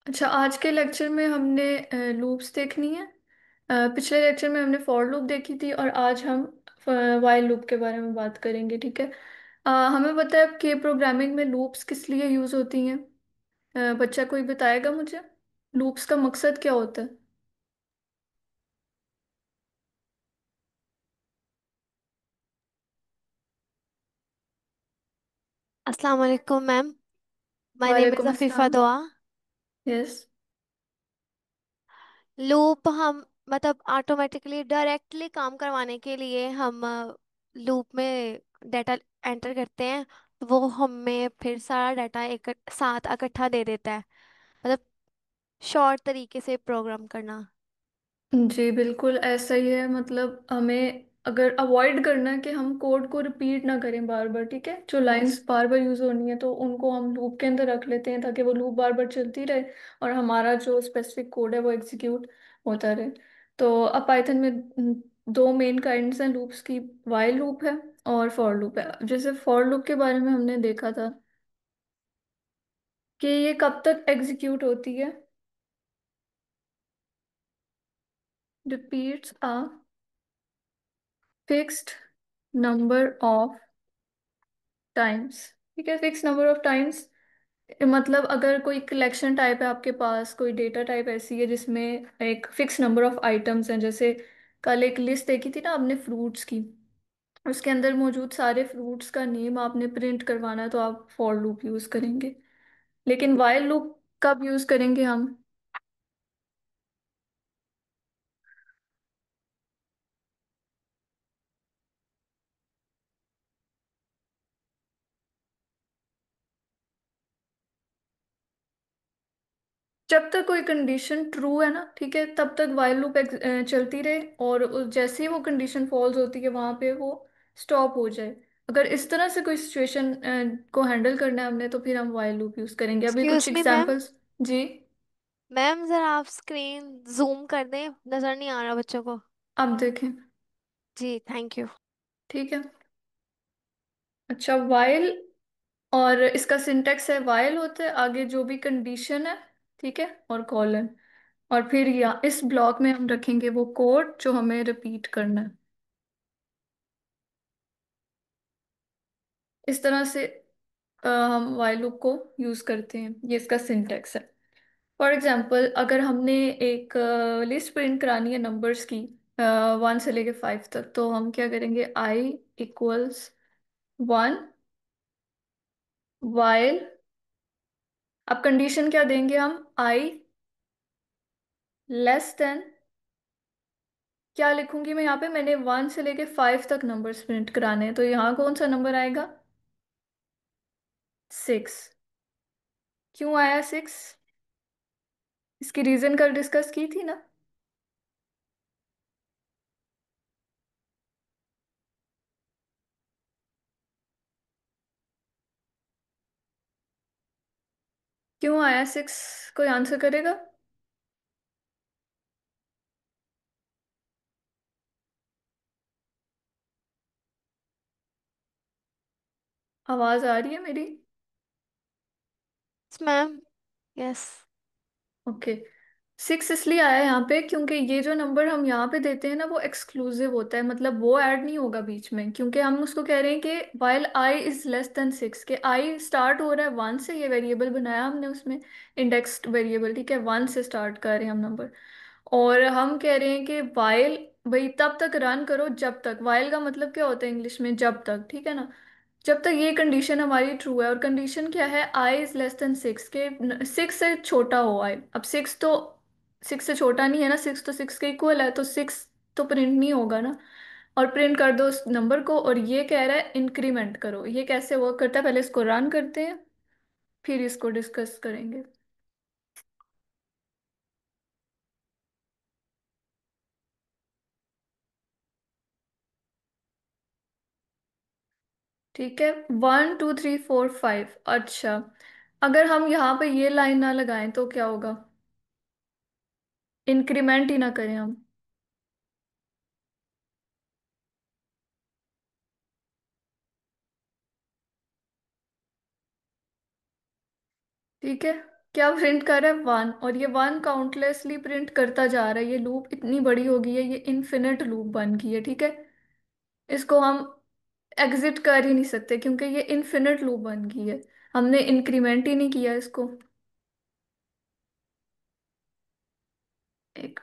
अच्छा, आज के लेक्चर में हमने लूप्स देखनी है। पिछले लेक्चर में हमने फॉर लूप देखी थी और आज हम वाइल लूप के बारे में बात करेंगे, ठीक है। हमें पता है कि प्रोग्रामिंग में लूप्स किस लिए यूज़ होती हैं। बच्चा कोई बताएगा मुझे, लूप्स का मकसद क्या होता है। अस्सलाम वालेकुम मैम। माय नेम इज़ वालेकुम अफीफ़ा अस्सलाम। दुआ। यस। लूप हम मतलब ऑटोमेटिकली डायरेक्टली काम करवाने के लिए हम लूप में डाटा एंटर करते हैं। तो वो हमें फिर सारा डाटा एक साथ इकट्ठा दे देता है। मतलब शॉर्ट तरीके से प्रोग्राम करना। जी बिल्कुल ऐसा ही है। मतलब हमें अगर अवॉइड करना है कि हम कोड को रिपीट ना करें बार बार, ठीक है। जो यस। लाइंस बार बार यूज होनी है तो उनको हम लूप के अंदर रख लेते हैं ताकि वो लूप बार बार चलती रहे और हमारा जो स्पेसिफिक कोड है वो एग्जीक्यूट होता रहे। तो अब पाइथन में दो मेन काइंड्स हैं लूप्स की। वाइल लूप है और फॉर लूप है। जैसे फॉर लूप के बारे में हमने देखा था कि ये कब तक एग्जीक्यूट होती है। Repeats a fixed number of times, ठीक है। फिक्स नंबर ऑफ टाइम्स मतलब अगर कोई कलेक्शन टाइप है आपके पास, कोई डेटा टाइप ऐसी है जिसमें एक फिक्स नंबर ऑफ आइटम्स हैं। जैसे कल एक लिस्ट देखी थी ना आपने फ्रूट्स की, उसके अंदर मौजूद सारे फ्रूट्स का नेम आपने प्रिंट करवाना है तो आप फॉर लूप यूज करेंगे। लेकिन वाइल लूप कब यूज करेंगे हम? जब तक कोई कंडीशन ट्रू है ना, ठीक है, तब तक वाइल लूप चलती रहे और जैसे ही वो कंडीशन फॉल्स होती है वहां पे वो स्टॉप हो जाए। अगर इस तरह से कोई सिचुएशन को हैंडल करना है हमने तो फिर हम वाइल लूप यूज करेंगे। अभी कुछ एक्सक्यूज मी मैम। एग्जांपल्स। जी। मैम ज़रा आप स्क्रीन जूम कर दें, नज़र नहीं आ रहा बच्चों को। अब देखें। जी थैंक यू। ठीक है। अच्छा, वाइल और इसका सिंटेक्स है, वाइल होता है आगे जो भी कंडीशन है, ठीक है, और कॉलन, और फिर या इस ब्लॉक में हम रखेंगे वो कोड जो हमें रिपीट करना है। इस तरह से हम वाइल लूप को यूज करते हैं। ये इसका सिंटेक्स है। फॉर एग्जांपल अगर हमने एक लिस्ट प्रिंट करानी है नंबर्स की, 1 से लेके 5 तक, तो हम क्या करेंगे, आई इक्वल्स 1 वाइल। अब कंडीशन क्या देंगे हम, आई लेस देन, क्या लिखूंगी मैं यहाँ पे, मैंने 1 से लेके 5 तक नंबर्स प्रिंट कराने हैं तो यहाँ कौन सा नंबर आएगा, 6। क्यों आया 6? इसकी रीजन कल डिस्कस की थी ना। क्यों आया 6? कोई आंसर करेगा? आवाज आ रही है मेरी? मैम। यस। ओके। 6 इसलिए आया यहाँ पे क्योंकि ये जो नंबर हम यहाँ पे देते हैं ना वो एक्सक्लूसिव होता है। मतलब वो ऐड नहीं होगा बीच में, क्योंकि हम उसको कह रहे हैं कि while I is less then 6, के आई स्टार्ट हो रहा है 1 से। ये वेरिएबल बनाया हमने उसमें, इंडेक्स वेरिएबल, ठीक है। 1 से स्टार्ट कर रहे हैं हम नंबर, और हम कह रहे हैं कि वाइल भाई तब तक रन करो जब तक, वाइल का मतलब क्या होता है इंग्लिश में, जब तक, ठीक है ना। जब तक ये कंडीशन हमारी ट्रू है। और कंडीशन क्या है, आई इज लेस देन 6, के 6 से छोटा हो आई। अब 6 तो 6 से छोटा नहीं है ना, 6 तो 6 के इक्वल है, तो 6 तो प्रिंट नहीं होगा ना। और प्रिंट कर दो उस नंबर को, और ये कह रहा है इंक्रीमेंट करो। ये कैसे वर्क करता है, पहले इसको रन करते हैं फिर इसको डिस्कस करेंगे। ठीक है, 1 2 3 4 5। अच्छा, अगर हम यहाँ पे ये लाइन ना लगाएं तो क्या होगा, इंक्रीमेंट ही ना करें हम, ठीक है। क्या प्रिंट कर रहा है? वन। और ये वन काउंटलेसली प्रिंट करता जा रहा है, ये लूप इतनी बड़ी हो गई है, ये इन्फिनिट लूप बन गई है, ठीक है। इसको हम एग्जिट कर ही नहीं सकते क्योंकि ये इन्फिनिट लूप बन गई है। हमने इंक्रीमेंट ही नहीं किया इसको। एक,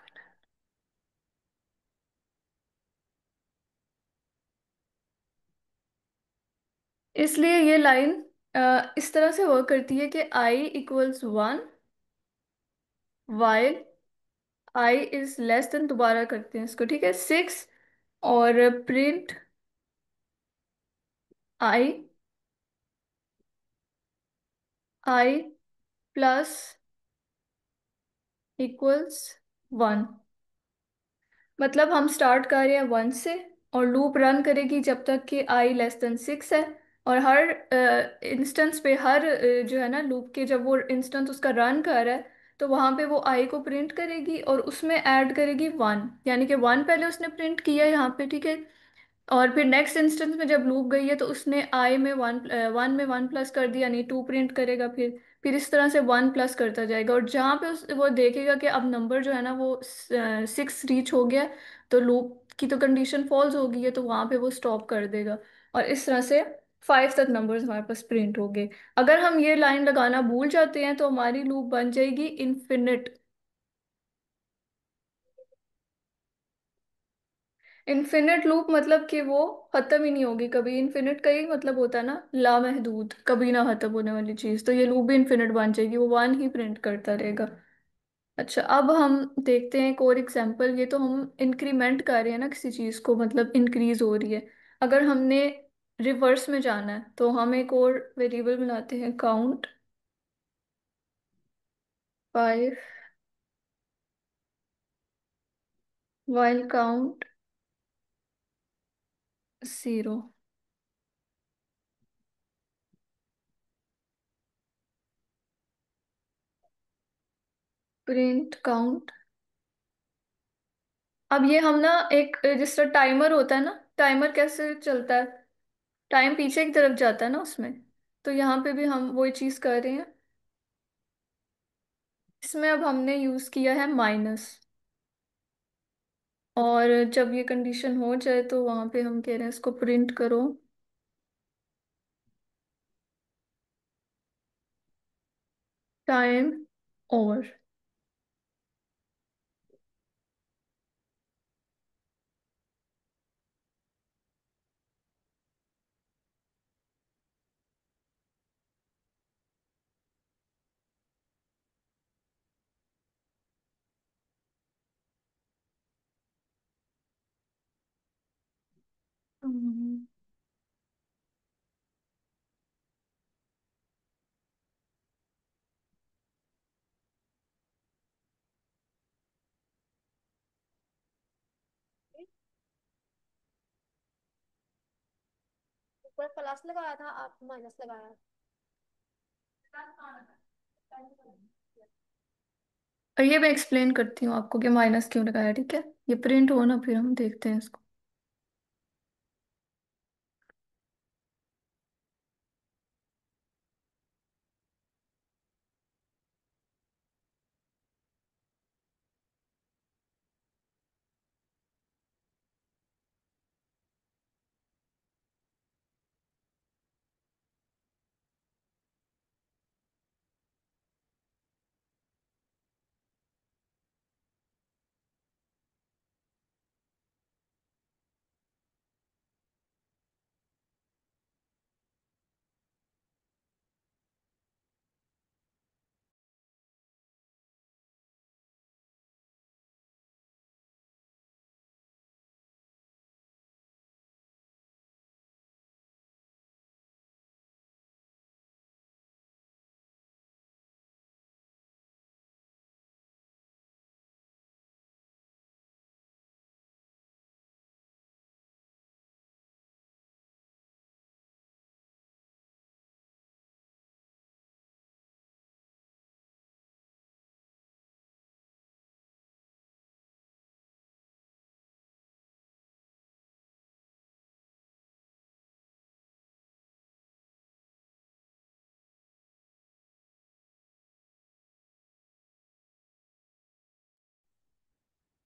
इसलिए ये लाइन इस तरह से वर्क करती है कि I equals one, while I is less than, दोबारा करते हैं इसको, ठीक है, सिक्स, और print I, I plus equals one. मतलब हम स्टार्ट कर रहे हैं वन से, और लूप रन करेगी जब तक कि आई लेस देन सिक्स है। और हर इंस्टेंस पे, हर जो है ना लूप के, जब वो इंस्टेंस उसका रन कर रहा है, तो वहां पे वो आई को प्रिंट करेगी और उसमें ऐड करेगी वन, यानी कि वन पहले उसने प्रिंट किया है यहाँ पे, ठीक है। और फिर नेक्स्ट इंस्टेंस में जब लूप गई है तो उसने आई में वन, वन में वन प्लस कर दिया, यानी टू प्रिंट करेगा। फिर इस तरह से वन प्लस करता जाएगा, और जहाँ पे वो देखेगा कि अब नंबर जो है ना वो सिक्स रीच हो गया, तो लूप की तो कंडीशन फॉल्स हो गई है, तो वहाँ पे वो स्टॉप कर देगा। और इस तरह से फाइव तक नंबर्स हमारे पास प्रिंट हो गए। अगर हम ये लाइन लगाना भूल जाते हैं तो हमारी लूप बन जाएगी इन्फिनिट। इन्फिनिट लूप मतलब कि वो खत्म ही नहीं होगी कभी। इन्फिनिट का ही मतलब होता है ना लामहदूद, कभी ना खत्म होने वाली चीज। तो ये लूप भी इन्फिनिट बन जाएगी, वो वन ही प्रिंट करता रहेगा। अच्छा, अब हम देखते हैं एक और एग्जांपल। ये तो हम इंक्रीमेंट कर रहे हैं ना किसी चीज को, मतलब इंक्रीज हो रही है। अगर हमने रिवर्स में जाना है तो हम एक और वेरिएबल बनाते हैं, count five, while count zero, print count. अब ये हम ना एक, जिस तरह टाइमर होता है ना, टाइमर कैसे चलता है, टाइम पीछे की तरफ जाता है ना उसमें। तो यहाँ पे भी हम वही चीज कर रहे हैं। इसमें अब हमने यूज किया है माइनस। और जब ये कंडीशन हो जाए तो वहां पे हम कह रहे हैं इसको प्रिंट करो टाइम ओवर। ऊपर प्लस लगाया था, आप माइनस लगाया। और ये मैं एक्सप्लेन करती हूँ आपको कि माइनस क्यों लगाया, ठीक है। ये प्रिंट हो ना, फिर हम देखते हैं इसको।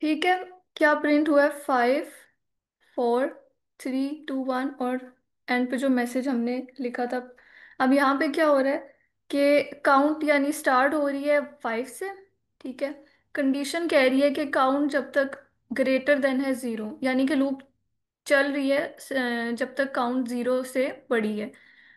ठीक है, क्या प्रिंट हुआ है? 5 4 3 2 1, और एंड पे जो मैसेज हमने लिखा था। अब यहाँ पे क्या हो रहा है कि काउंट यानी स्टार्ट हो रही है 5 से। ठीक है, कंडीशन कह रही है कि काउंट जब तक ग्रेटर देन है 0, यानी कि लूप चल रही है जब तक काउंट 0 से बड़ी है।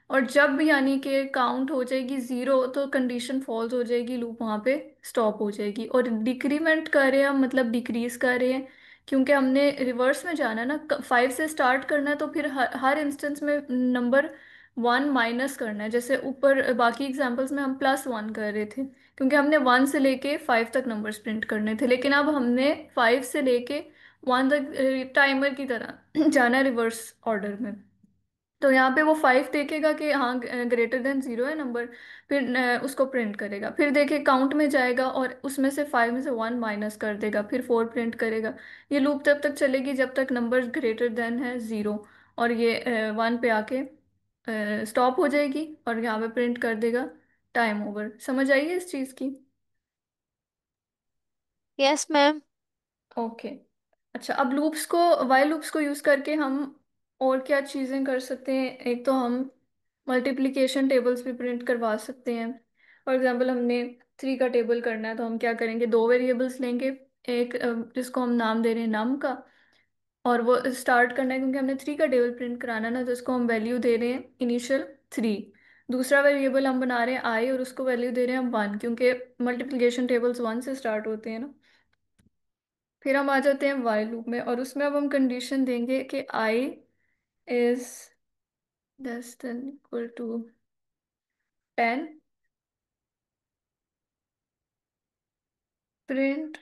और जब भी यानी कि काउंट हो जाएगी 0 तो कंडीशन फॉल्स हो जाएगी, लूप वहाँ पे स्टॉप हो जाएगी। और डिक्रीमेंट कर रहे हैं हम, मतलब डिक्रीज कर रहे हैं, क्योंकि हमने रिवर्स में जाना है ना। 5 से स्टार्ट करना है तो फिर हर इंस्टेंस में नंबर 1 माइनस करना है। जैसे ऊपर बाकी एग्जांपल्स में हम +1 कर रहे थे, क्योंकि हमने 1 से लेके 5 तक नंबर्स प्रिंट करने थे। लेकिन अब हमने 5 से लेके 1 तक टाइमर की तरह जाना है रिवर्स ऑर्डर में। तो यहाँ पे वो 5 देखेगा कि हाँ ग्रेटर देन 0 है नंबर, फिर उसको प्रिंट करेगा। फिर देखे काउंट में जाएगा और उसमें से 5 में से 1 माइनस कर देगा, फिर 4 प्रिंट करेगा। ये लूप तब तक चलेगी जब तक नंबर ग्रेटर देन है 0। और ये 1 पे आके स्टॉप हो जाएगी और यहाँ पे प्रिंट कर देगा टाइम ओवर। समझ आइए इस चीज़ की? Yes ma'am. ओके। अच्छा, अब लूप्स को, वाइल लूप्स को यूज़ करके हम और क्या चीज़ें कर सकते हैं? एक तो हम मल्टीप्लिकेशन टेबल्स भी प्रिंट करवा सकते हैं। फॉर एग्जांपल हमने 3 का टेबल करना है तो हम क्या करेंगे, दो वेरिएबल्स लेंगे। एक जिसको हम नाम दे रहे हैं नम का, और वो स्टार्ट करना है क्योंकि हमने 3 का टेबल प्रिंट कराना है ना, तो इसको हम वैल्यू दे रहे हैं इनिशियल 3। दूसरा वेरिएबल हम बना रहे हैं आई, और उसको वैल्यू दे रहे हैं हम 1, क्योंकि मल्टीप्लिकेशन टेबल्स 1 से स्टार्ट होते हैं ना। फिर हम आ जाते हैं वाइल लूप में, और उसमें अब हम कंडीशन देंगे कि I is less than equal to 10, print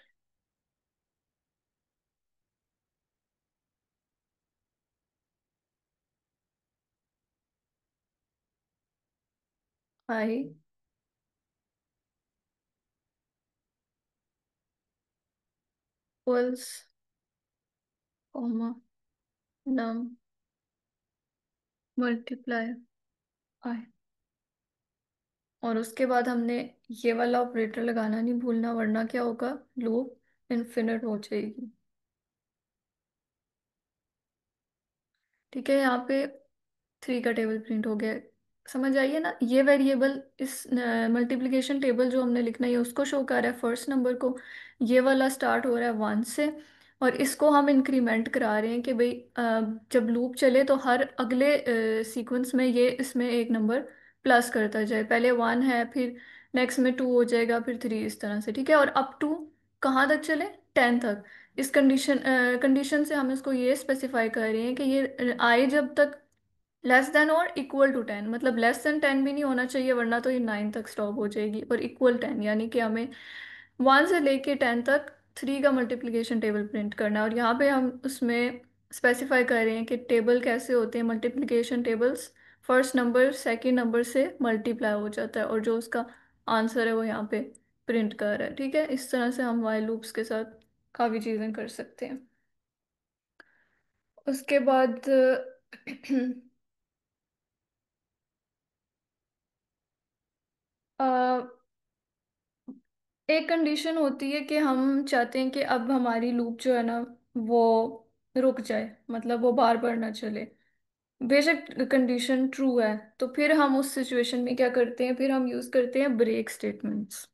I equals comma num multiply I. और उसके बाद हमने ये वाला ऑपरेटर लगाना नहीं भूलना, वरना क्या होगा, लूप इन्फिनिट हो जाएगी। ठीक है, यहाँ पे 3 का टेबल प्रिंट हो गया। समझ आइए ना, ये वेरिएबल इस मल्टीप्लिकेशन टेबल जो हमने लिखना है ये उसको शो कर रहा है फर्स्ट नंबर को। ये वाला स्टार्ट हो रहा है 1 से, और इसको हम इंक्रीमेंट करा रहे हैं कि भाई जब लूप चले तो हर अगले सीक्वेंस में ये इसमें एक नंबर प्लस करता जाए। पहले 1 है, फिर नेक्स्ट में 2 हो जाएगा, फिर 3, इस तरह से। ठीक है, और अप टू कहाँ तक चले? 10 तक। इस कंडीशन से हम इसको ये स्पेसिफाई कर रहे हैं कि ये आई जब तक लेस देन और इक्वल टू 10, मतलब लेस देन 10 भी नहीं होना चाहिए, वरना तो ये 9 तक स्टॉप हो जाएगी। और इक्वल 10 यानी कि हमें 1 से लेके 10 तक 3 का मल्टीप्लिकेशन टेबल प्रिंट करना है। और यहाँ पे हम उसमें स्पेसिफाई कर रहे हैं कि टेबल कैसे होते हैं multiplication tables. First number second number से मल्टीप्लाई हो जाता है, और जो उसका आंसर है वो यहाँ पे प्रिंट कर रहा है। ठीक है, इस तरह से हम वाइल लूप्स के साथ काफ़ी चीज़ें कर सकते हैं। उसके बाद एक कंडीशन होती है कि हम चाहते हैं कि अब हमारी लूप जो है ना वो रुक जाए, मतलब वो बार बार ना चले। बेशक कंडीशन ट्रू है, तो फिर हम उस सिचुएशन में क्या करते हैं, फिर हम यूज करते हैं ब्रेक स्टेटमेंट्स।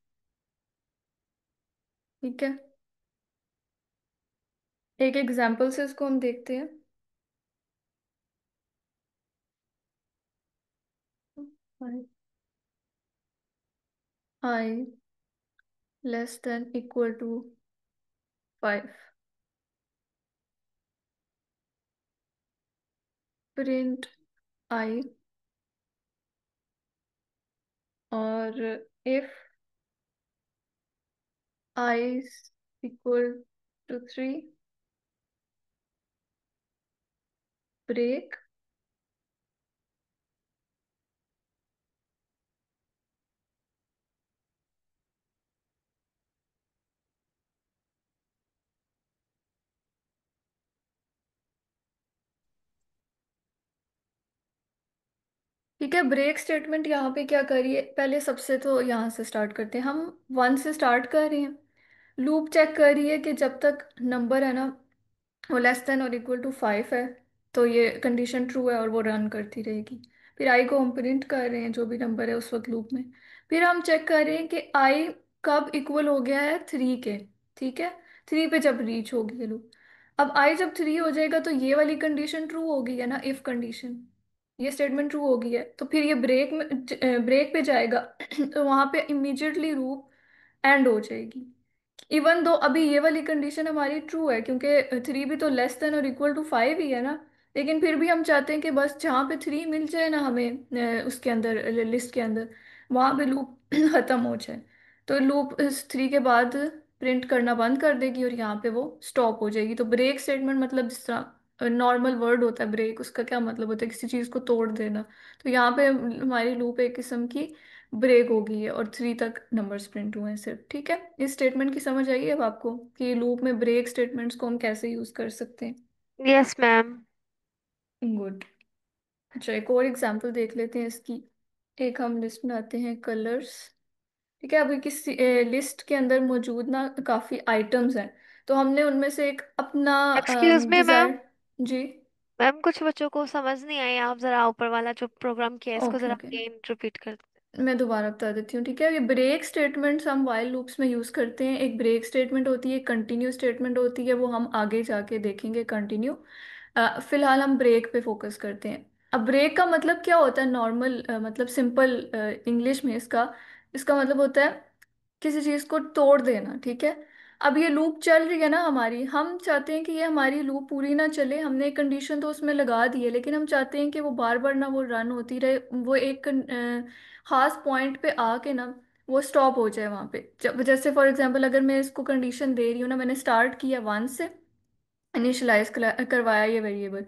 ठीक है, एक एग्जांपल से इसको हम देखते हैं। I less than equal to 5, print i, और if i equal to 3, break. ठीक है, ब्रेक स्टेटमेंट यहाँ पे क्या करिए, पहले सबसे तो यहाँ से स्टार्ट करते हैं। हम 1 से स्टार्ट कर रहे हैं, लूप चेक कर रही है कि जब तक नंबर है ना वो लेस देन और इक्वल टू 5 है, तो ये कंडीशन ट्रू है और वो रन करती रहेगी। फिर आई को हम प्रिंट कर रहे हैं जो भी नंबर है उस वक्त लूप में। फिर हम चेक कर रहे हैं कि आई कब इक्वल हो गया है 3 के। ठीक है, 3 पे जब रीच होगी ये लूप। अब आई जब 3 हो जाएगा तो ये वाली कंडीशन ट्रू होगी है ना, इफ कंडीशन। ये स्टेटमेंट ट्रू हो गई है तो फिर ये ब्रेक में ब्रेक पे जाएगा तो वहां पे इमीजिएटली लूप एंड हो जाएगी। इवन दो अभी ये वाली कंडीशन हमारी ट्रू है क्योंकि 3 भी तो लेस देन और इक्वल टू 5 ही है ना। लेकिन फिर भी हम चाहते हैं कि बस जहाँ पे 3 मिल जाए ना हमें उसके अंदर लिस्ट के अंदर, वहाँ पे लूप ख़त्म हो जाए। तो लूप इस 3 के बाद प्रिंट करना बंद कर देगी और यहाँ पे वो स्टॉप हो जाएगी। तो ब्रेक स्टेटमेंट मतलब जिस तरह नॉर्मल वर्ड होता है ब्रेक, उसका क्या मतलब होता है, किसी चीज़ को तोड़ देना। तो यहाँ पे हमारी लूप एक किस्म की ब्रेक हो गई है और 3 तक नंबर्स प्रिंट हुए हैं सिर्फ। ठीक है, इस स्टेटमेंट की समझ आई है अब आपको कि लूप में ब्रेक स्टेटमेंट्स को हम कैसे यूज कर सकते हैं। Yes ma'am. गुड। अच्छा, एक और एग्जांपल देख लेते हैं इसकी। एक हम लिस्ट बनाते हैं कलर्स। ठीक है, अभी किस लिस्ट के अंदर मौजूद ना काफी आइटम्स हैं, तो हमने उनमें से एक अपना एक्सक्यूज मी मैम। डिजायर। जी। मैम कुछ बच्चों को समझ नहीं आई, आप जरा ऊपर वाला जो प्रोग्राम किया है इसको ओके जरा ओके, अगेन रिपीट कर। मैं दोबारा बता देती हूँ। ठीक है, ये ब्रेक स्टेटमेंट्स हम वाइल लूप्स में यूज करते हैं। एक ब्रेक स्टेटमेंट होती है, एक कंटिन्यू स्टेटमेंट होती है, वो हम आगे जाके देखेंगे कंटिन्यू। फिलहाल हम ब्रेक पे फोकस करते हैं। अब ब्रेक का मतलब क्या होता है नॉर्मल मतलब सिंपल इंग्लिश में इसका इसका मतलब होता है किसी चीज को तोड़ देना। ठीक है, अब ये लूप चल रही है ना हमारी, हम चाहते हैं कि ये हमारी लूप पूरी ना चले। हमने एक कंडीशन तो उसमें लगा दी है लेकिन हम चाहते हैं कि वो बार बार ना वो रन होती रहे, वो एक खास पॉइंट पे आके ना वो स्टॉप हो जाए वहां पे। जब जैसे फॉर एग्जांपल अगर मैं इसको कंडीशन दे रही हूँ ना, मैंने स्टार्ट किया 1 से, इनिशलाइज करवाया ये वेरिएबल,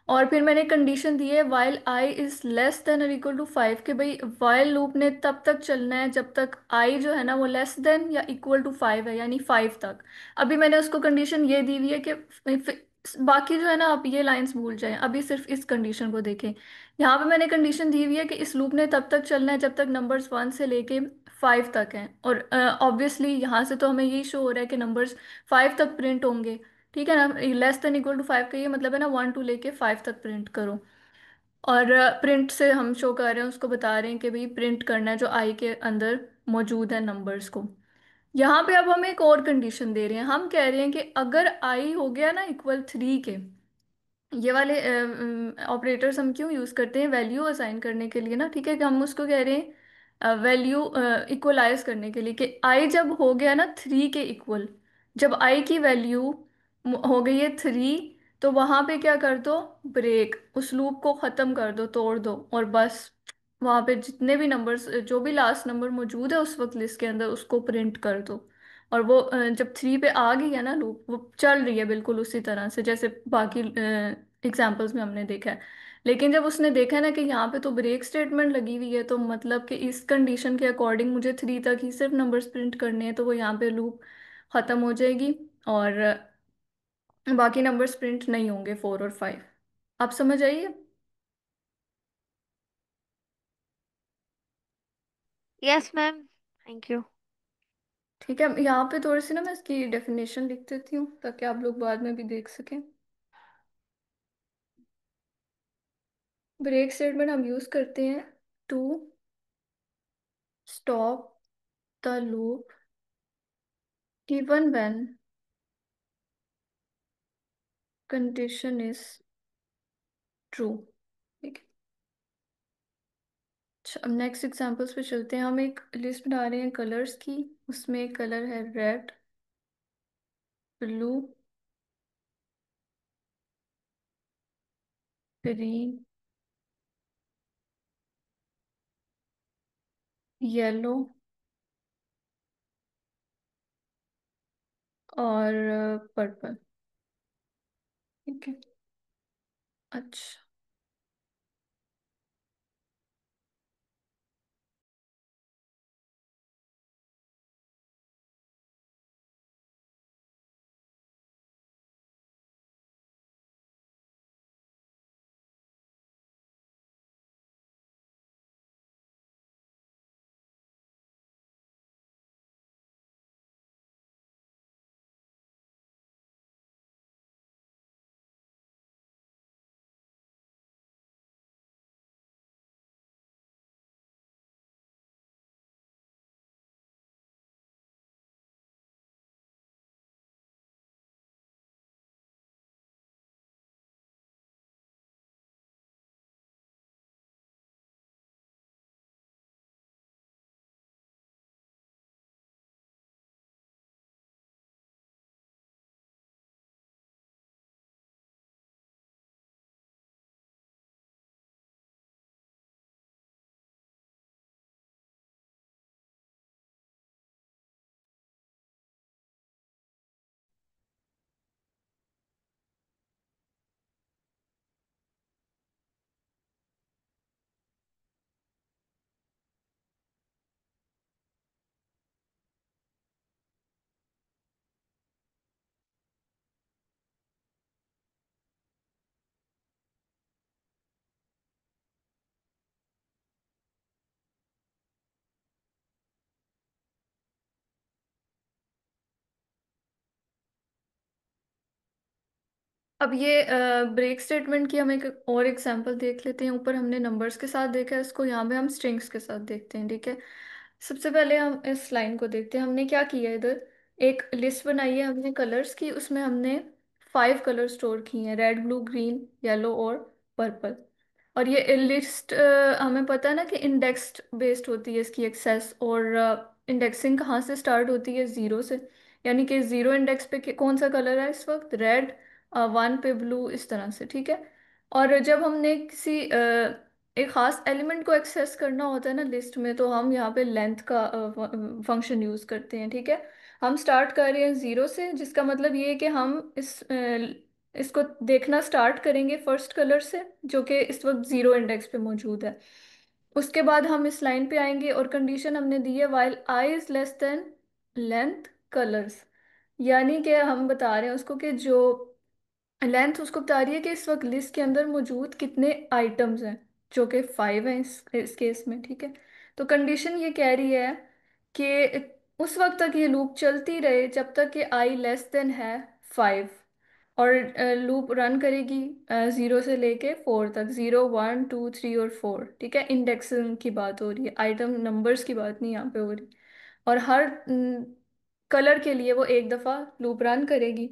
और फिर मैंने कंडीशन दी है while I is less than और इक्वल टू 5, कि भाई वाइल लूप ने तब तक चलना है जब तक आई जो है ना वो लेस देन या इक्वल टू 5 है, यानी 5 तक। अभी मैंने उसको कंडीशन ये दी हुई है कि बाकी जो है ना आप ये लाइंस भूल जाएं, अभी सिर्फ इस कंडीशन को देखें। यहाँ पे मैंने कंडीशन दी हुई है कि इस लूप ने तब तक चलना है जब तक नंबर्स 1 से लेके 5 तक हैं, और ऑब्वियसली यहाँ से तो हमें यही शो हो रहा है कि नंबर्स 5 तक प्रिंट होंगे। ठीक है ना, लेस देन इक्वल टू 5 का ये मतलब है ना 1 टू लेके 5 तक प्रिंट करो। और प्रिंट से हम शो कर रहे हैं, उसको बता रहे हैं कि भाई प्रिंट करना है जो आई के अंदर मौजूद है नंबर्स को। यहाँ पे अब हम एक और कंडीशन दे रहे हैं, हम कह रहे हैं कि अगर आई हो गया ना इक्वल 3 के, ये वाले ऑपरेटर्स हम क्यों यूज करते हैं, वैल्यू असाइन करने के लिए ना। ठीक है, कि हम उसको कह रहे हैं वैल्यू इक्वलाइज करने के लिए कि आई जब हो गया ना 3 के इक्वल, जब आई की वैल्यू हो गई है 3, तो वहां पे क्या कर दो, ब्रेक, उस लूप को खत्म कर दो, तोड़ दो, और बस वहां पे जितने भी नंबर्स, जो भी लास्ट नंबर मौजूद है उस वक्त लिस्ट के अंदर, उसको प्रिंट कर दो। और वो जब 3 पे आ गई है ना लूप, वो चल रही है बिल्कुल उसी तरह से जैसे बाकी एग्जाम्पल्स में हमने देखा है। लेकिन जब उसने देखा ना कि यहाँ पे तो ब्रेक स्टेटमेंट लगी हुई है, तो मतलब कि इस कंडीशन के अकॉर्डिंग मुझे 3 तक ही सिर्फ नंबर्स प्रिंट करने हैं, तो वो यहाँ पे लूप ख़त्म हो जाएगी और बाकी नंबर्स प्रिंट नहीं होंगे 4 और 5। आप समझ आइए। Yes ma'am, thank you. ठीक है, यहाँ पे थोड़ी सी ना मैं इसकी डेफिनेशन लिख देती हूँ ताकि आप लोग बाद में भी देख सकें। ब्रेक स्टेटमेंट हम यूज़ करते हैं to stop the loop even when condition is true। ठीक है, अच्छा अब नेक्स्ट एग्जांपल्स पे चलते हैं। हम एक लिस्ट बना रहे हैं कलर्स की, उसमें एक कलर है रेड, ब्लू, ग्रीन, येलो और पर्पल। ठीक है, अच्छा। अब ये ब्रेक स्टेटमेंट की हम एक और एग्जांपल देख लेते हैं। ऊपर हमने नंबर्स के साथ देखा है इसको, यहाँ पे हम स्ट्रिंग्स के साथ देखते हैं, ठीक है। सबसे पहले हम इस लाइन को देखते हैं। हमने क्या किया है, इधर एक लिस्ट बनाई है हमने कलर्स की, उसमें हमने 5 कलर स्टोर किए हैं, रेड ब्लू ग्रीन येलो और पर्पल। और ये लिस्ट हमें पता है ना कि इंडेक्स्ड बेस्ड होती है इसकी एक्सेस, और इंडेक्सिंग कहाँ से स्टार्ट होती है, ज़ीरो से। यानी कि ज़ीरो इंडेक्स पे कौन सा कलर है इस वक्त, रेड, 1 पे ब्लू, इस तरह से, ठीक है। और जब हमने किसी एक खास एलिमेंट को एक्सेस करना होता है ना लिस्ट में, तो हम यहाँ पे लेंथ का फंक्शन यूज़ करते हैं, ठीक है। हम स्टार्ट कर रहे हैं ज़ीरो से, जिसका मतलब ये है कि हम इसको देखना स्टार्ट करेंगे फर्स्ट कलर से, जो कि इस वक्त ज़ीरो इंडेक्स पे मौजूद है। उसके बाद हम इस लाइन पे आएंगे और कंडीशन हमने दी है while I is less then length colours. यानी कि हम बता रहे हैं उसको कि जो लेंथ उसको बता रही है कि इस वक्त लिस्ट के अंदर मौजूद कितने आइटम्स हैं, जो कि 5 हैं इस केस में, ठीक है। तो कंडीशन ये कह रही है कि उस वक्त तक ये लूप चलती रहे जब तक कि आई लेस देन है 5। और लूप रन करेगी 0 से लेके 4 तक, 0 1 2 3 और 4, ठीक है। इंडेक्सिंग की बात हो रही है, आइटम नंबर्स की बात नहीं यहाँ पे हो रही। और हर कलर के लिए वो एक दफ़ा लूप रन करेगी,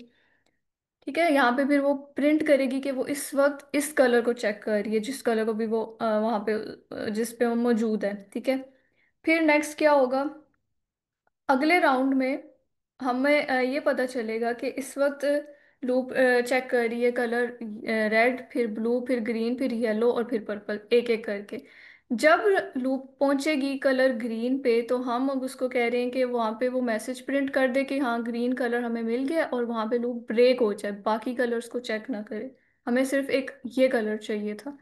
ठीक है। यहाँ पे फिर वो प्रिंट करेगी कि वो इस वक्त इस कलर को चेक कर रही है, जिस कलर को भी वो वहाँ पे जिस पे वो मौजूद है, ठीक है। फिर नेक्स्ट क्या होगा, अगले राउंड में हमें ये पता चलेगा कि इस वक्त लूप चेक कर रही है कलर रेड, फिर ब्लू, फिर ग्रीन, फिर येलो और फिर पर्पल, एक एक करके। जब लूप पहुंचेगी कलर ग्रीन पे, तो हम अब उसको कह रहे हैं कि वहाँ पे वो मैसेज प्रिंट कर दे कि हाँ ग्रीन कलर हमें मिल गया, और वहाँ पे लूप ब्रेक हो जाए, बाकी कलर्स को चेक ना करे। हमें सिर्फ एक ये कलर चाहिए था।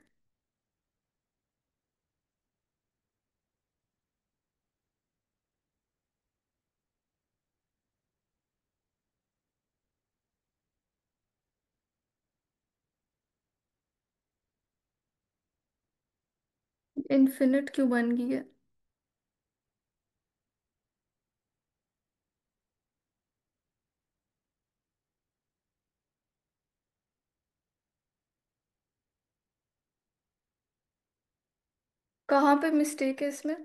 इन्फिनिट क्यों बन गई है? कहाँ पे मिस्टेक है इसमें?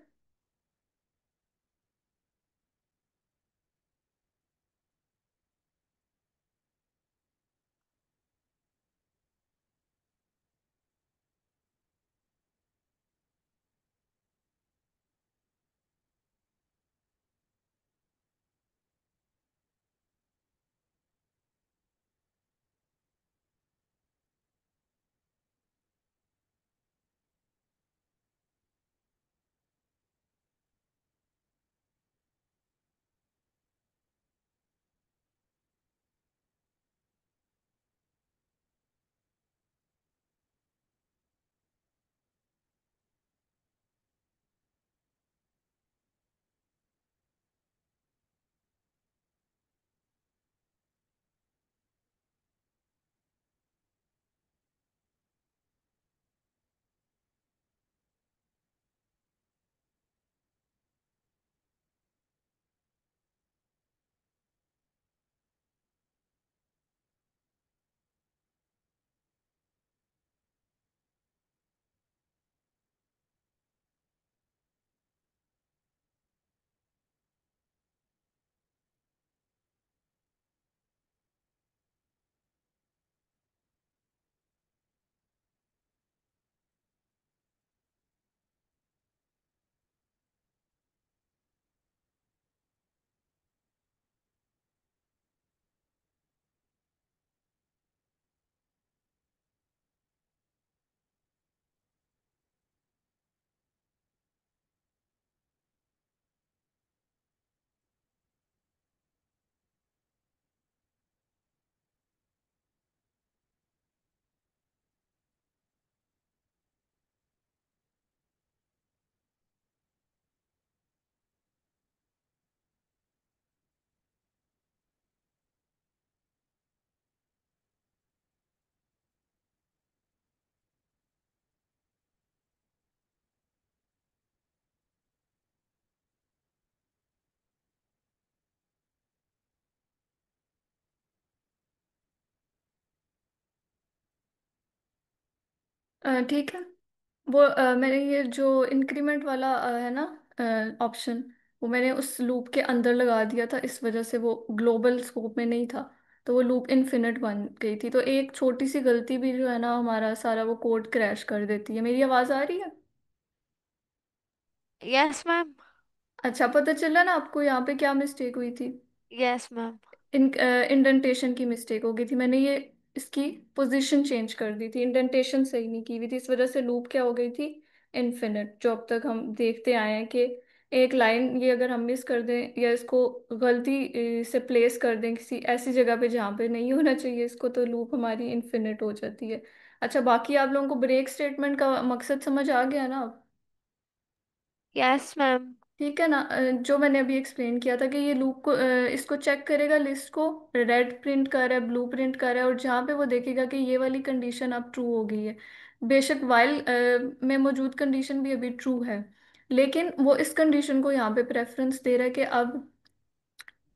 ठीक है। वो मैंने ये जो इंक्रीमेंट वाला है ना ऑप्शन, वो मैंने उस लूप के अंदर लगा दिया था, इस वजह से वो ग्लोबल स्कोप में नहीं था। तो वो लूप इनफिनिट बन गई थी। तो एक छोटी सी गलती भी जो है ना, हमारा सारा वो कोड क्रैश कर देती है। मेरी आवाज़ आ रही है? Yes ma'am. अच्छा, पता चला ना आपको यहाँ पे क्या मिस्टेक हुई थी? Yes ma'am. इंडेंटेशन की मिस्टेक हो गई थी। मैंने ये इसकी पोजीशन चेंज कर दी थी, इंडेंटेशन सही नहीं की हुई थी, इस वजह से लूप क्या हो गई थी, इनफिनिट। जो अब तक हम देखते आए हैं कि एक लाइन ये अगर हम मिस कर दें या इसको गलती से प्लेस कर दें किसी ऐसी जगह पे जहाँ पे नहीं होना चाहिए इसको, तो लूप हमारी इनफिनिट हो जाती है। अच्छा, बाकी आप लोगों को ब्रेक स्टेटमेंट का मकसद समझ आ गया ना अब? Yes ma'am. ठीक है ना? जो मैंने अभी एक्सप्लेन किया था कि ये लूप को इसको चेक करेगा, लिस्ट को रेड प्रिंट कर रहा है, ब्लू प्रिंट कर रहा है, और जहाँ पे वो देखेगा कि ये वाली कंडीशन अब ट्रू हो गई है, बेशक वाइल में मौजूद कंडीशन भी अभी ट्रू है, लेकिन वो इस कंडीशन को यहाँ पे प्रेफरेंस दे रहा है कि अब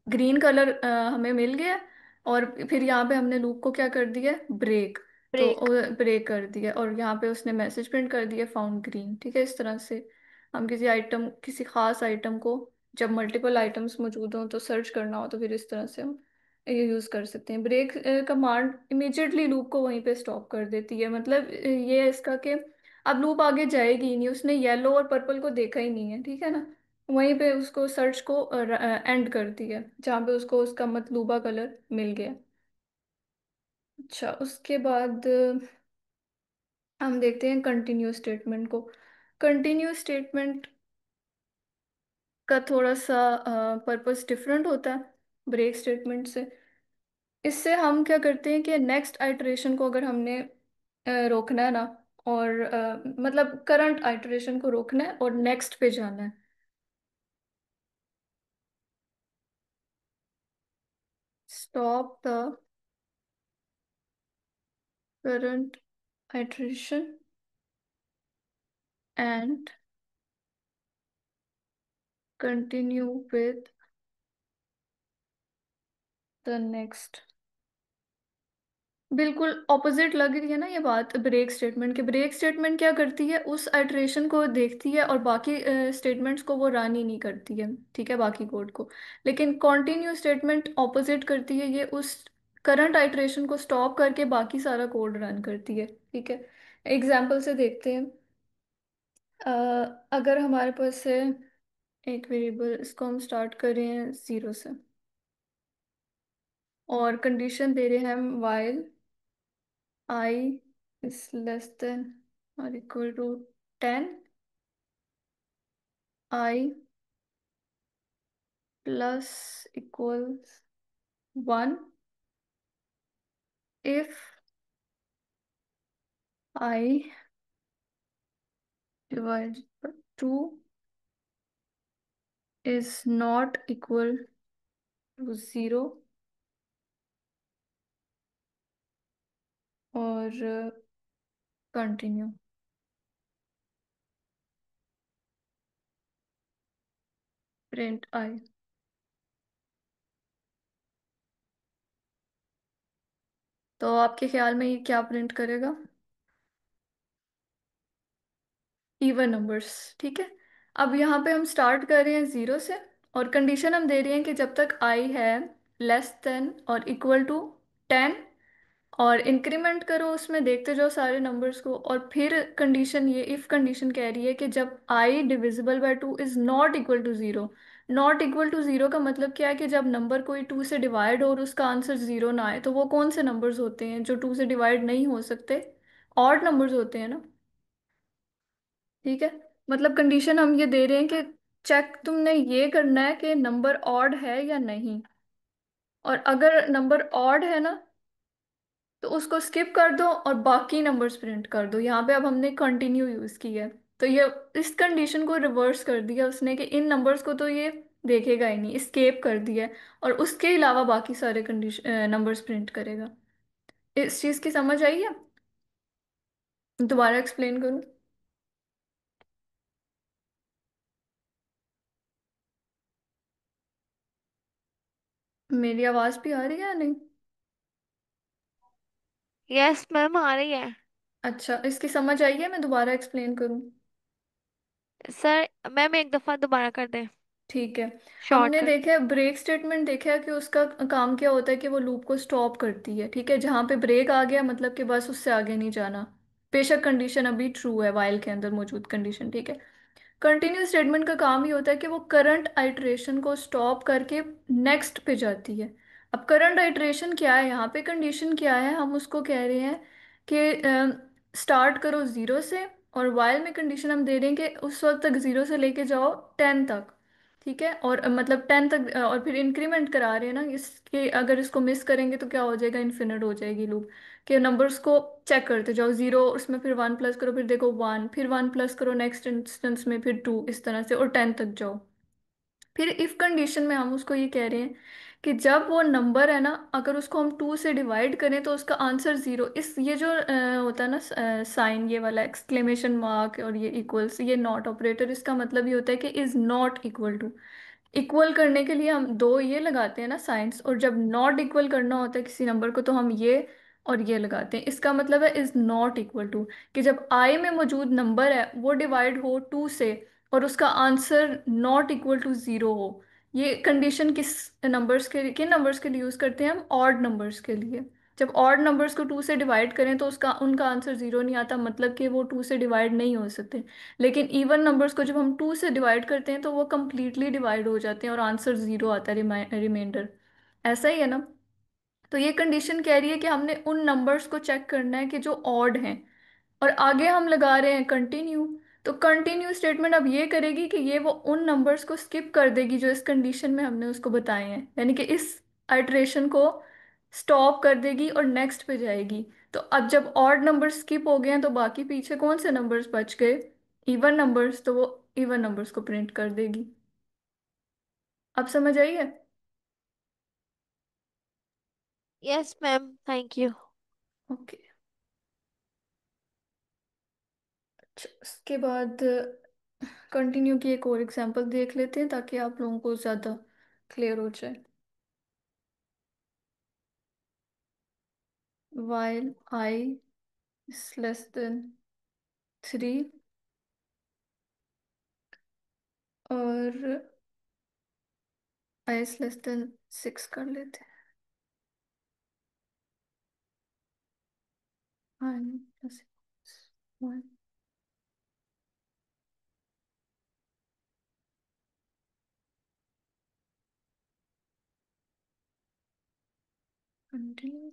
ग्रीन कलर हमें मिल गया। और फिर यहाँ पे हमने लूप को क्या कर दिया, ब्रेक। तो ब्रेक। ब्रेक कर दिया, और यहाँ पे उसने मैसेज प्रिंट कर दिया, फाउंड ग्रीन। ठीक है, इस तरह से हम किसी आइटम, किसी खास आइटम को, जब मल्टीपल आइटम्स मौजूद हों तो सर्च करना हो, तो फिर इस तरह से हम ये यूज़ कर सकते हैं। ब्रेक कमांड इमीजिएटली लूप को वहीं पे स्टॉप कर देती है। मतलब ये है इसका कि अब लूप आगे जाएगी ही नहीं, उसने येलो और पर्पल को देखा ही नहीं है, ठीक है ना? वहीं पे उसको सर्च को एंड करती है जहाँ पे उसको उसका मतलूबा कलर मिल गया। अच्छा, उसके बाद हम देखते हैं कंटिन्यू स्टेटमेंट को। कंटिन्यू स्टेटमेंट का थोड़ा सा पर्पस डिफरेंट होता है ब्रेक स्टेटमेंट से। इससे हम क्या करते हैं कि नेक्स्ट आइटरेशन को अगर हमने रोकना है ना, और मतलब करंट आइटरेशन को रोकना है और नेक्स्ट पे जाना है। Stop the current iteration and continue with the next। बिल्कुल ऑपोजिट लग रही है ना ये बात ब्रेक स्टेटमेंट के। ब्रेक स्टेटमेंट क्या करती है, उस आइटरेशन को देखती है और बाकी स्टेटमेंट्स को वो रन ही नहीं करती है, ठीक है, बाकी कोड को। लेकिन कॉन्टिन्यू स्टेटमेंट ऑपोजिट करती है, ये उस करंट आइटरेशन को स्टॉप करके बाकी सारा कोड रन करती है। ठीक है, एग्जाम्पल से देखते हैं। अ, अगर हमारे पास है एक वेरिएबल, इसको हम स्टार्ट कर रहे हैं 0 से, और कंडीशन दे रहे हैं हम while I is less than और equal to 10, i plus equals 1, if i divide two is not equal to 0, और कंटिन्यू प्रिंट आई। तो आपके ख्याल में ये क्या प्रिंट करेगा? Even numbers. ठीक है, अब यहाँ पे हम स्टार्ट कर रहे हैं 0 से, और कंडीशन हम दे रहे हैं कि जब तक आई है लेस देन और इक्वल टू 10, और इंक्रीमेंट करो उसमें, देखते जाओ सारे नंबर्स को। और फिर कंडीशन, ये इफ कंडीशन कह रही है कि जब i divisible by 2 is not equal to 0। Not equal to 0 का मतलब क्या है कि जब नंबर कोई 2 से डिवाइड हो और उसका आंसर 0 ना आए, तो वो कौन से नंबर्स होते हैं जो 2 से डिवाइड नहीं हो सकते? ऑड नंबर्स होते हैं ना। ठीक है, मतलब कंडीशन हम ये दे रहे हैं कि चेक तुमने ये करना है कि नंबर ऑड है या नहीं, और अगर नंबर ऑड है ना, तो उसको स्किप कर दो और बाकी नंबर्स प्रिंट कर दो। यहाँ पे अब हमने कंटिन्यू यूज किया है, तो ये इस कंडीशन को रिवर्स कर दिया उसने कि इन नंबर्स को तो ये देखेगा ही नहीं, स्केप कर दिया है, और उसके अलावा बाकी सारे कंडीशन नंबर्स प्रिंट करेगा। इस चीज़ की समझ आई है? दोबारा एक्सप्लेन करूँ? मेरी आवाज़ भी आ रही है या नहीं? यस मैम, आ रही है। अच्छा, इसकी समझ आई है, मैं दोबारा एक्सप्लेन करूँ? सर मैम एक दफा दोबारा कर दें। ठीक है। हमने शॉर्ट। देखा है, ब्रेक स्टेटमेंट देखा है कि उसका काम क्या होता है कि वो लूप को स्टॉप करती है। ठीक है, जहाँ पे ब्रेक आ गया मतलब कि बस उससे आगे नहीं जाना, बेशक कंडीशन अभी ट्रू है वाइल के अंदर मौजूद कंडीशन। ठीक है। कंटिन्यू स्टेटमेंट का काम ये होता है कि वो करंट आइटरेशन को स्टॉप करके नेक्स्ट पे जाती है। अब करंट आइटरेशन क्या है, यहाँ पे कंडीशन क्या है, हम उसको कह रहे हैं कि स्टार्ट करो ज़ीरो से, और वाइल में कंडीशन हम दे रहे हैं कि उस वक्त तक ज़ीरो से लेके जाओ 10 तक। ठीक है, और मतलब 10 तक, और फिर इंक्रीमेंट करा रहे हैं ना इसके, अगर इसको मिस करेंगे तो क्या हो जाएगा, इन्फिनिट हो जाएगी लूप। के नंबर्स को चेक करते जाओ, जीरो उसमें फिर वन प्लस करो, फिर देखो वन, फिर वन प्लस करो नेक्स्ट इंस्टेंस में, फिर टू, इस तरह से और 10 तक जाओ। फिर इफ कंडीशन में हम उसको ये कह रहे हैं कि जब वो नंबर है ना, अगर उसको हम टू से डिवाइड करें तो उसका आंसर जीरो, इस ये जो होता है ना साइन, ये वाला एक्सक्लेमेशन मार्क और ये इक्वल्स, ये नॉट ऑपरेटर, इसका मतलब ये होता है कि is not equal to. Equal करने के लिए हम दो ये लगाते हैं ना साइंस, और जब नॉट इक्वल करना होता है किसी नंबर को तो हम ये और ये लगाते हैं। इसका मतलब है इज नॉट इक्वल टू, कि जब आई में मौजूद नंबर है वो डिवाइड हो टू से और उसका answer not equal to zero हो। ये कंडीशन किन नंबर्स के लिए यूज़ करते हैं हम, ऑड नंबर्स के लिए। जब ऑड नंबर्स को टू से डिवाइड करें तो उसका उनका आंसर ज़ीरो नहीं आता, मतलब कि वो टू से डिवाइड नहीं हो सकते। लेकिन इवन नंबर्स को जब हम टू से डिवाइड करते हैं तो वो कम्प्लीटली डिवाइड हो जाते हैं और आंसर ज़ीरो आता है, रिमाइंडर। ऐसा ही है ना। तो ये कंडीशन कह रही है कि हमने उन नंबर्स को चेक करना है कि जो ऑड हैं, और आगे हम लगा रहे हैं कंटिन्यू। तो कंटिन्यू स्टेटमेंट अब ये करेगी कि ये वो उन नंबर्स को स्किप कर देगी जो इस कंडीशन में हमने उसको बताए हैं, यानी कि इस आइटरेशन को स्टॉप कर देगी और नेक्स्ट पे जाएगी। तो अब जब ऑड नंबर स्किप हो गए हैं तो बाकी पीछे कौन से नंबर्स बच गए, इवन नंबर्स, तो वो इवन नंबर्स को प्रिंट कर देगी। अब समझ आई है? Yes ma'am, thank you. Okay. अच्छा, उसके बाद कंटिन्यू की एक और एग्जांपल देख लेते हैं ताकि आप लोगों को ज़्यादा क्लियर हो जाए। while I is less than 3 और I is less than 6 कर लेते हैं। I plus 1 continue।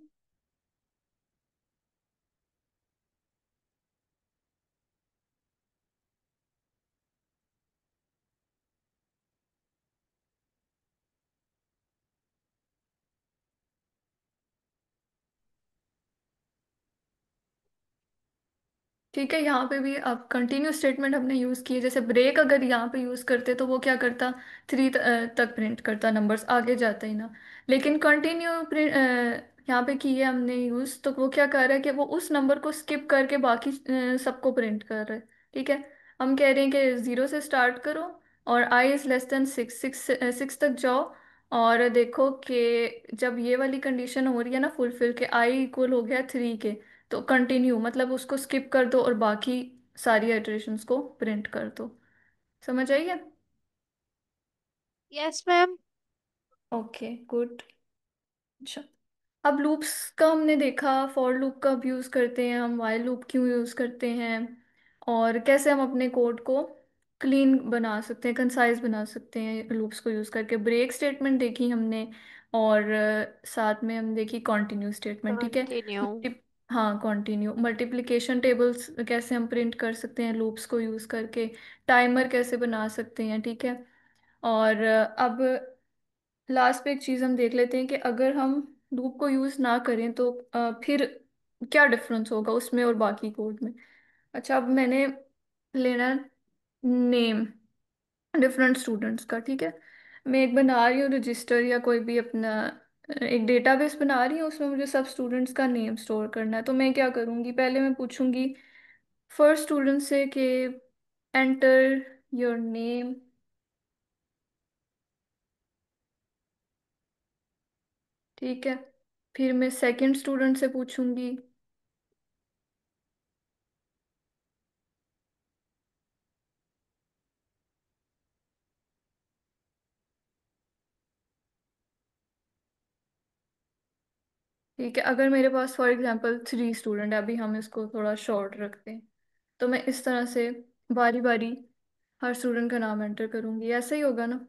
ठीक है, यहाँ पे भी अब कंटिन्यू स्टेटमेंट हमने यूज़ किए। जैसे ब्रेक अगर यहाँ पे यूज़ करते तो वो क्या करता, थ्री तक प्रिंट करता, नंबर्स आगे जाता ही ना। लेकिन कंटिन्यू प्रिंट यहाँ पे किए हमने यूज़, तो वो क्या कर रहा है कि वो उस नंबर को स्किप करके बाकी सबको प्रिंट कर रहा है। ठीक है। हम कह रहे हैं कि ज़ीरो से स्टार्ट करो और i is less than six, six तक जाओ, और देखो कि जब ये वाली कंडीशन हो रही है ना फुलफिल, के आई इक्वल हो गया थ्री के, तो कंटिन्यू मतलब उसको स्किप कर दो और बाकी सारी इटरेशंस को प्रिंट कर दो। समझ आई है? Yes ma'am. Okay, good. अच्छा, अब लूप्स का हमने देखा, फॉर लूप कब यूज़ करते हैं हम, वाइल लूप क्यों यूज़ करते हैं, और कैसे हम अपने कोड को क्लीन बना सकते हैं, कंसाइज बना सकते हैं लूप्स को यूज़ करके। ब्रेक स्टेटमेंट देखी हमने, और साथ में हम देखी कॉन्टिन्यू स्टेटमेंट। ठीक है। कंटिन्यू। हाँ, कॉन्टिन्यू मल्टीप्लिकेशन टेबल्स कैसे हम प्रिंट कर सकते हैं लूप्स को यूज़ करके, टाइमर कैसे बना सकते हैं। ठीक है। और अब लास्ट पे एक चीज़ हम देख लेते हैं कि अगर हम लूप को यूज़ ना करें तो फिर क्या डिफरेंस होगा उसमें और बाकी कोड में। अच्छा, अब मैंने लेना नेम डिफरेंट स्टूडेंट्स का। ठीक है। मैं एक बना रही हूँ रजिस्टर या कोई भी अपना एक डेटाबेस बना रही हूँ, उसमें मुझे सब स्टूडेंट्स का नेम स्टोर करना है। तो मैं क्या करूँगी, पहले मैं पूछूंगी फर्स्ट स्टूडेंट से कि एंटर योर नेम। ठीक है। फिर मैं सेकंड स्टूडेंट से पूछूंगी ठीक है, अगर मेरे पास फॉर एग्जांपल 3 स्टूडेंट है, अभी हम इसको थोड़ा शॉर्ट रखते हैं, तो मैं इस तरह से बारी बारी हर स्टूडेंट का नाम एंटर करूंगी, ऐसा ही होगा ना?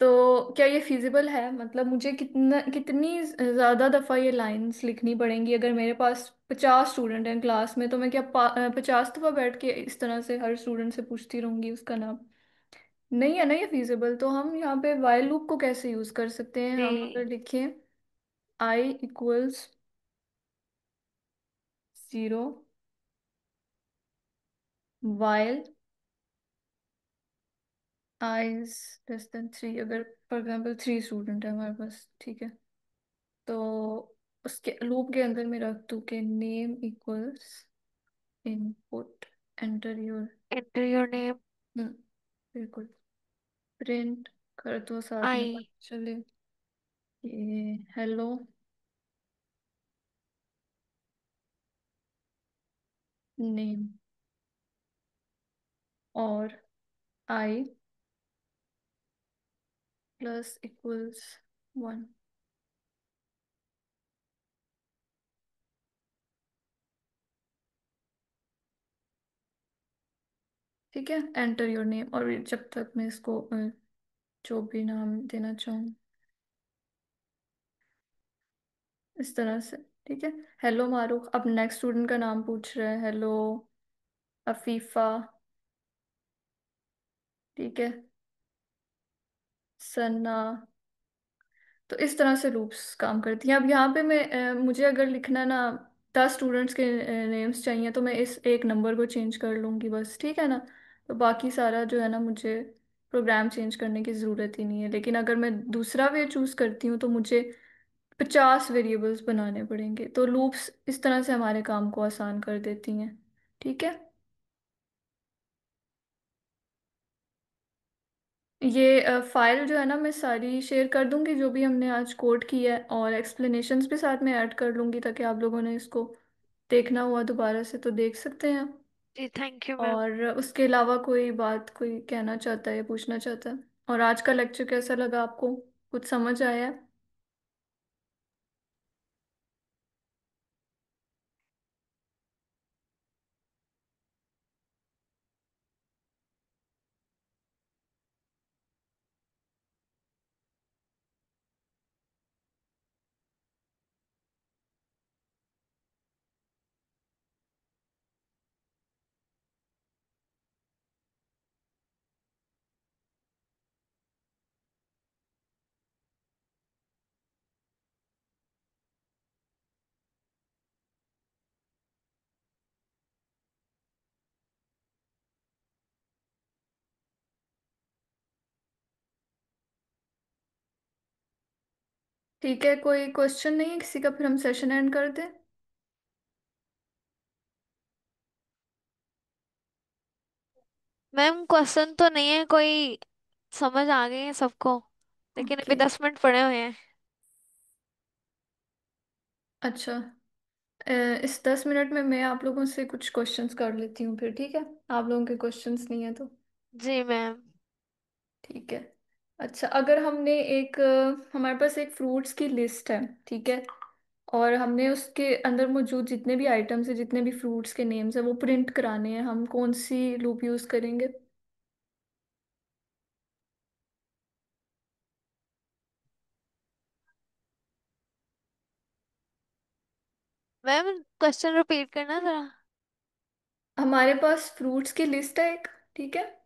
तो क्या ये फिजिबल है? मतलब मुझे कितनी ज्यादा दफा ये लाइंस लिखनी पड़ेंगी? अगर मेरे पास 50 स्टूडेंट हैं क्लास में, तो मैं क्या 50 दफा बैठ के इस तरह से हर स्टूडेंट से पूछती रहूंगी उसका नाम? नहीं है ना ये फिजिबल। तो हम यहाँ पे वाइल लूप को कैसे यूज कर सकते हैं? हम अगर जी। लिखें i = 0, वाइल i <3, अगर फॉर एग्जाम्पल 3 स्टूडेंट है हमारे पास, ठीक है, तो उसके लूप के अंदर मैं रख दूँ कि name equals input, enter your. Enter your name. बिल्कुल। प्रिंट कर दो, साथ में पता आई। चले ये हेलो नेम, और i + 1। ठीक है, एंटर योर नेम। और जब तक मैं इसको जो भी नाम देना चाहूँ इस तरह से, ठीक है। हेलो मारूफ। अब नेक्स्ट स्टूडेंट का नाम पूछ रहा है, हेलो अफीफा, ठीक है, सना। तो इस तरह से लूप्स काम करती हैं। अब यहाँ पे मैं मुझे अगर लिखना ना 10 स्टूडेंट्स के नेम्स चाहिए, तो मैं इस एक नंबर को चेंज कर लूँगी बस, ठीक है ना? तो बाकी सारा जो है ना, मुझे प्रोग्राम चेंज करने की ज़रूरत ही नहीं है। लेकिन अगर मैं दूसरा वे चूज़ करती हूँ, तो मुझे 50 वेरिएबल्स बनाने पड़ेंगे। तो लूप्स इस तरह से हमारे काम को आसान कर देती हैं, ठीक है। ये फाइल जो है ना, मैं सारी शेयर कर दूंगी जो भी हमने आज कोड की है, और एक्सप्लेनेशंस भी साथ में ऐड कर लूंगी, ताकि आप लोगों ने इसको देखना हुआ दोबारा से तो देख सकते हैं। जी थैंक यू मैम। और उसके अलावा कोई बात कोई कहना चाहता है या पूछना चाहता है? और आज का लेक्चर कैसा लगा आपको? कुछ समझ आया? ठीक है, कोई क्वेश्चन नहीं है किसी का? फिर हम सेशन एंड कर दें। मैम क्वेश्चन तो नहीं है कोई, समझ आ गए हैं सबको, लेकिन अभी ओके। 10 मिनट पड़े हुए हैं। अच्छा, इस 10 मिनट में मैं आप लोगों से कुछ क्वेश्चंस कर लेती हूँ फिर, ठीक है? आप लोगों के क्वेश्चंस नहीं है तो। जी मैम। ठीक है। अच्छा, अगर हमने एक हमारे पास एक फ्रूट्स की लिस्ट है, ठीक है, और हमने उसके अंदर मौजूद जितने भी आइटम्स है, जितने भी फ्रूट्स के नेम्स है, वो प्रिंट कराने हैं, हम कौन सी लूप यूज करेंगे? मैम क्वेश्चन रिपीट करना जरा। हमारे पास फ्रूट्स की लिस्ट है एक, ठीक है,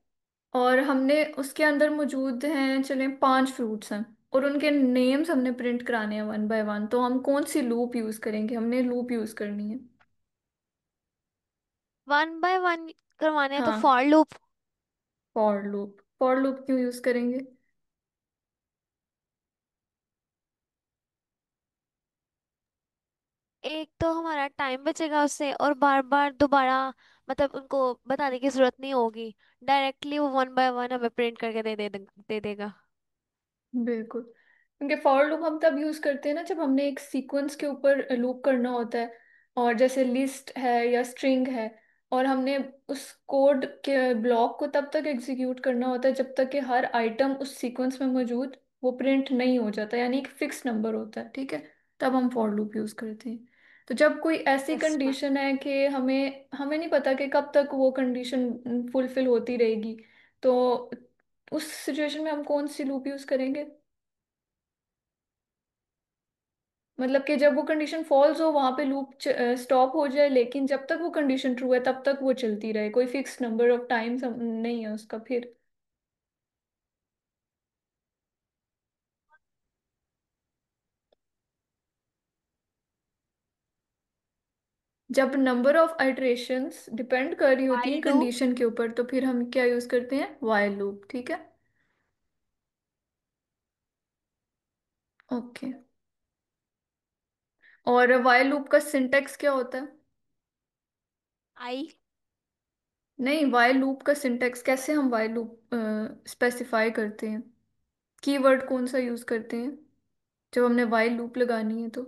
और हमने उसके अंदर मौजूद हैं, चलें 5 फ्रूट्स हैं, और उनके नेम्स हमने प्रिंट कराने हैं 1 बाय 1। तो हम कौन सी लूप यूज करेंगे? हमने लूप यूज करनी है। 1 बाय 1 करवाने हैं तो हाँ, for loop. For loop. For loop क्यों यूज करेंगे? एक तो हमारा टाइम बचेगा उससे, और बार बार दोबारा मतलब उनको बताने की जरूरत नहीं होगी। डायरेक्टली वो 1 बाय 1 हमें प्रिंट करके दे देगा। बिल्कुल, क्योंकि फॉर लूप हम तब यूज करते हैं ना, जब हमने एक सीक्वेंस के ऊपर लूप करना होता है, और जैसे लिस्ट है या स्ट्रिंग है, और हमने उस कोड के ब्लॉक को तब तक एग्जीक्यूट करना होता है जब तक कि हर आइटम उस सीक्वेंस में मौजूद वो प्रिंट नहीं हो जाता, यानी एक फिक्स नंबर होता है, ठीक है। तब हम फॉर लूप यूज करते हैं। तो जब कोई ऐसी यस मैम। कंडीशन है कि हमें हमें नहीं पता कि कब तक वो कंडीशन फुलफिल होती रहेगी, तो उस सिचुएशन में हम कौन सी लूप यूज करेंगे? मतलब कि जब वो कंडीशन फॉल्स हो वहां पे लूप स्टॉप हो जाए, लेकिन जब तक वो कंडीशन ट्रू है तब तक वो चलती रहे, कोई फिक्स नंबर ऑफ टाइम्स नहीं है उसका। फिर जब नंबर ऑफ आइटरेशंस डिपेंड कर रही होती वाइल हैं लूप। कंडीशन के ऊपर, तो फिर हम क्या यूज करते हैं? व्हाइल लूप, ठीक है। ओके। और व्हाइल लूप का सिंटेक्स क्या होता है? आई। नहीं, व्हाइल लूप का सिंटेक्स कैसे हम व्हाइल लूप स्पेसिफाई करते हैं? कीवर्ड कौन सा यूज करते हैं जब हमने व्हाइल लूप लगानी है तो?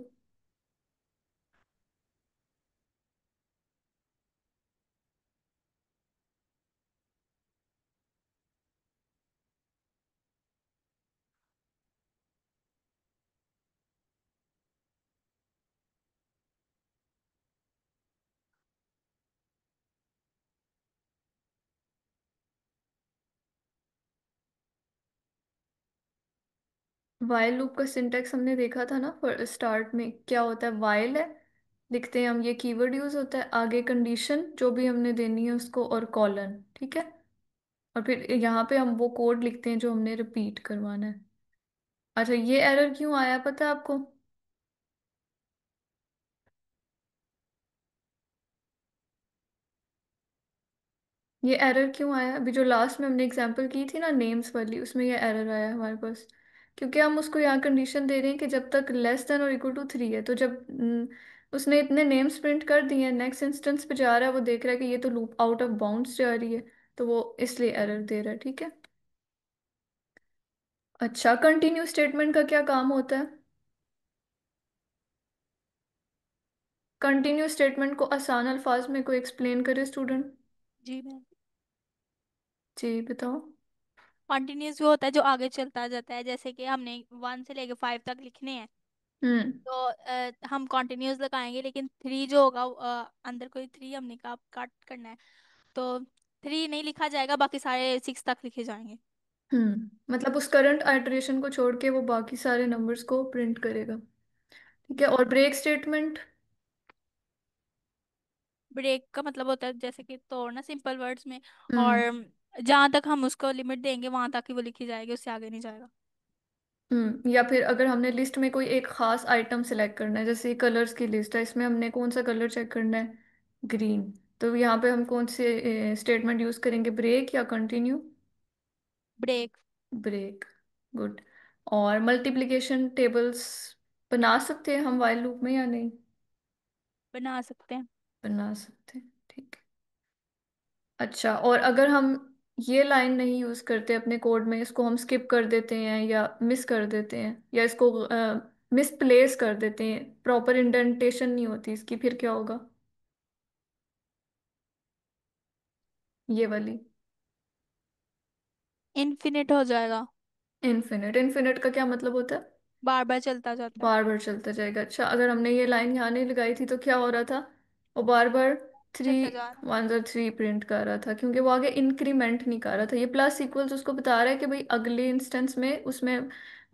वाइल लूप का सिंटेक्स हमने देखा था ना स्टार्ट में, क्या होता है? वाइल है, लिखते हैं हम, ये कीवर्ड यूज होता है, आगे कंडीशन जो भी हमने देनी है उसको, और कॉलन, ठीक है। और फिर यहाँ पे हम वो कोड लिखते हैं जो हमने रिपीट करवाना है। अच्छा, ये एरर क्यों आया पता है आपको? ये एरर क्यों आया? अभी जो लास्ट में हमने एग्जांपल की थी ना नेम्स वाली, उसमें ये एरर आया हमारे पास। क्योंकि हम उसको यहाँ कंडीशन दे रहे हैं कि जब तक लेस देन और इक्वल टू 3 है, तो जब उसने इतने नेम्स प्रिंट कर दिए हैं, नेक्स्ट इंस्टेंस पे जा रहा है, वो देख रहा है कि ये तो लूप आउट ऑफ बाउंड्स जा रही है, तो वो इसलिए एरर दे रहा है, ठीक है। अच्छा, कंटिन्यू स्टेटमेंट का क्या काम होता है? कंटिन्यू स्टेटमेंट को आसान अल्फाज में कोई एक्सप्लेन करे स्टूडेंट। जी मैम। जी बताओ। कॉन्टिन्यूस वो होता है जो आगे चलता जाता है, जैसे कि हमने 1 से लेके 5 तक लिखने हैं। हम्म। तो हम कॉन्टिन्यूस लगाएंगे, लेकिन 3 जो होगा अंदर कोई 3 हमने का काट करना है, तो 3 नहीं लिखा जाएगा, बाकी सारे 6 तक लिखे जाएंगे। मतलब उस करंट आइटरेशन को छोड़ के वो बाकी सारे नंबर्स को प्रिंट करेगा, ठीक है। और ब्रेक स्टेटमेंट? ब्रेक का मतलब होता है जैसे कि तोड़ना, सिंपल वर्ड्स में। और हम्म। जहां तक हम उसको लिमिट देंगे वहां तक ही वो लिखी जाएगी, उससे आगे नहीं जाएगा। या फिर अगर हमने लिस्ट में कोई एक खास आइटम सेलेक्ट करना है, जैसे कलर्स की लिस्ट है, इसमें हमने कौन सा कलर चेक करना है? ग्रीन। तो यहाँ पे हम कौन से स्टेटमेंट यूज करेंगे, ब्रेक या कंटिन्यू? ब्रेक। ब्रेक। गुड। और मल्टीप्लिकेशन टेबल्स बना सकते हैं हम व्हाइल लूप में या नहीं? बना सकते हैं। बना सकते हैं, ठीक है। अच्छा, और अगर हम ये लाइन नहीं यूज करते अपने कोड में, इसको हम स्किप कर देते हैं या मिस कर देते हैं, या इसको मिसप्लेस कर देते हैं, प्रॉपर इंडेंटेशन नहीं होती इसकी, फिर क्या होगा? ये वाली। इन्फिनिट हो जाएगा। इन्फिनिट? इन्फिनिट का क्या मतलब होता है? बार बार चलता जाता है। बार बार चलता जाएगा। अच्छा, अगर हमने ये लाइन यहाँ नहीं लगाई थी तो क्या हो रहा था? वो बार बार थ्री चलता जा रहा है। 1 और 3 प्रिंट कर रहा था, क्योंकि वो आगे इंक्रीमेंट नहीं कर रहा था। ये प्लस इक्वल्स उसको बता रहा है कि भाई अगले इंस्टेंस में उसमें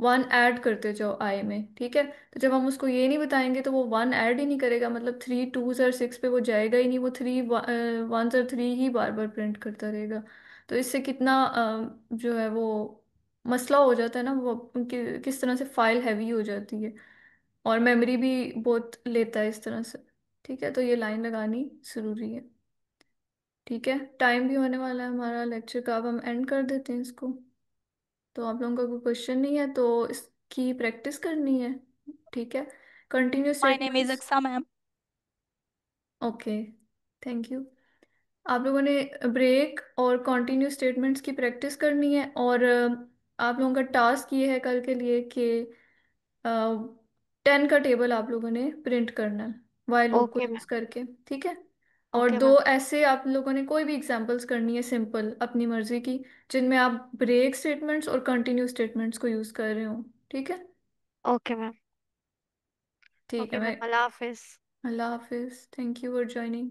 1 ऐड करते जाओ आई में, ठीक है। तो जब हम उसको ये नहीं बताएंगे तो वो 1 ऐड ही नहीं करेगा, मतलब 3 2 और 6 पे वो जाएगा ही नहीं, वो 3 1 और 3 ही बार बार प्रिंट करता रहेगा। तो इससे कितना जो है वो मसला हो जाता है ना, वो किस तरह से फाइल हैवी हो जाती है, और मेमोरी भी बहुत लेता है इस तरह से, ठीक है। तो ये लाइन लगानी ज़रूरी है, ठीक है। टाइम भी होने वाला है हमारा लेक्चर का, अब हम एंड कर देते हैं इसको। तो आप लोगों का कोई क्वेश्चन नहीं है तो इसकी प्रैक्टिस करनी है, ठीक है। Continue my name is statements. Aqsa ma'am. Okay, thank you. आप लोगों ने ब्रेक और कॉन्टिन्यू स्टेटमेंट्स की प्रैक्टिस करनी है, और आप लोगों का टास्क ये है कल के लिए कि 10 का टेबल आप लोगों ने प्रिंट करना है वाइल लूप को ओके यूज़ मैम। करके, ठीक है। और ओके दो मैम। ऐसे आप लोगों ने कोई भी एग्जांपल्स करनी है सिंपल अपनी मर्जी की, जिनमें आप ब्रेक स्टेटमेंट्स और कंटिन्यू स्टेटमेंट्स को यूज कर रहे हो। ठीक है। Okay ma'am. ठीक है। ओके मैं ma'am, Allah Hafiz. Allah Hafiz, thank you for joining.